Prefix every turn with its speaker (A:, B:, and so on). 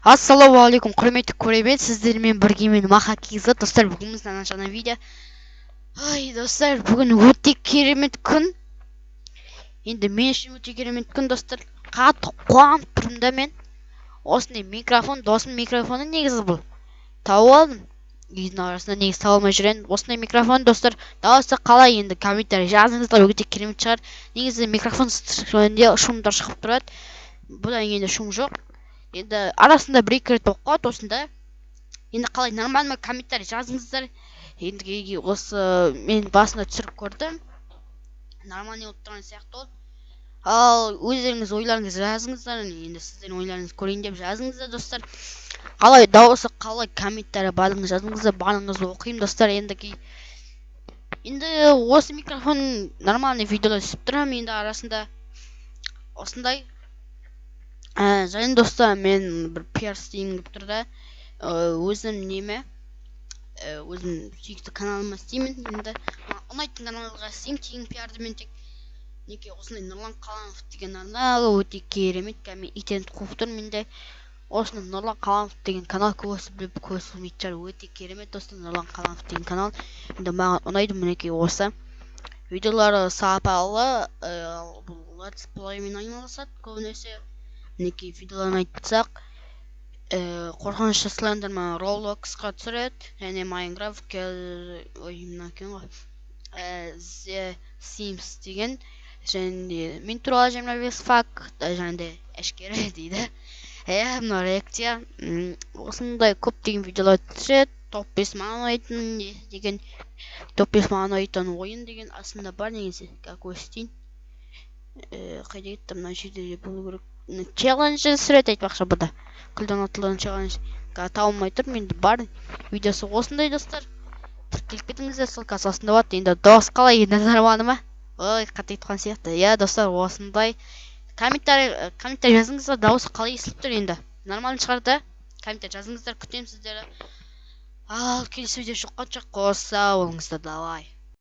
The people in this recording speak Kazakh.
A: Ассалаумағалейкум, құрметті көрермен, сіздермен бірге мен Махакизат. Достар, бүгін біздің жаңа видео. Достар, бүгін өте керемет күн. Енді мен үшін өте керемет күн, достар. Қатты қуанып тұрмын да мен. Осындай микрофон, досым микрофоны негізі бұл. Тауып алдым. Үйдің арасында негізі таба алмай жүрген. Осындай микрофон, достар. Дауысы қалай, енді комментарий жазыңыздар, өте керемет шығар. Негізі микрофон шумдар шығып тұрады. Бұдан енді шум жоқ. Енді арасында бір-екі рет болып қалады осында. Енді қалай нормально комментарий жазыңыздар. Енді осы мен басында түсіріп көрдім. Нормально болып тұрған сияқты болды. Ал өздеріңіз ойларыңызды жазыңыздар. Енді сіздердің ойларыңызды көрейін деп жазыңыздар, достар. Қалай дауысы, қалай комментарий барлығыңыз жазыңыздар. Барлығыңызды оқимын, достар. Енді осы микрофон нормальный видеолар түсіп тұрамын. Енді арасында осындай. Және достар, мен бір пиар істеймін деп тұр да. Өзім өзім сүйікті каналыма істеймін. Енді ұнайтын каналға істеймін тегін пиарды. Мен тек неге осындай Нұрлан Қаламов деген канал өте керемет. Итен қуып тұрмын менде. Осындай Нұрлан Қаламов деген канал көбісі біліп көбісі білмейтін шығар. Өте керемет, достар, Нұрлан Қаламов деген канал. Енді маған ұнайды мінекей осы. Видеолары сапалы, бұл Let's Play-мен айналысады көбінесе. Мінекей видеоларын айтсақ, қорқынышты слендермен Roblox-қа түсіреді, және Minecraft The Sims деген, және мен туралы 25 факт, және де әшкере дейді. Мына реакция, осындай көптеген видеолар түсіреді. Топ 5 маған ұнайтын деген, топ 5 маған ұнайтын ойын деген асында бар негізі. Какой істейін? Қайда кетті, мына жерде болу керек. Челлендж түсіреді айтпақшы бұда. Күлдің атылған челлендж табылмай тұр. Енді бар видеосы осындай, достар. Тіркеліп кетіңіздер, ссылкасы осында болады. Енді дауыс қалай, енді нормально ма? Ой, қате айтқан сияқты. Достар, осындай. Комментарий жазыңыздар, дауысы қалай естіліп тұр енді. Нормально шығар да? Комментарий жазыңыздар, күтемін сіздерді. Ал келесі видео жоққанша қоса болыңыздар, давай.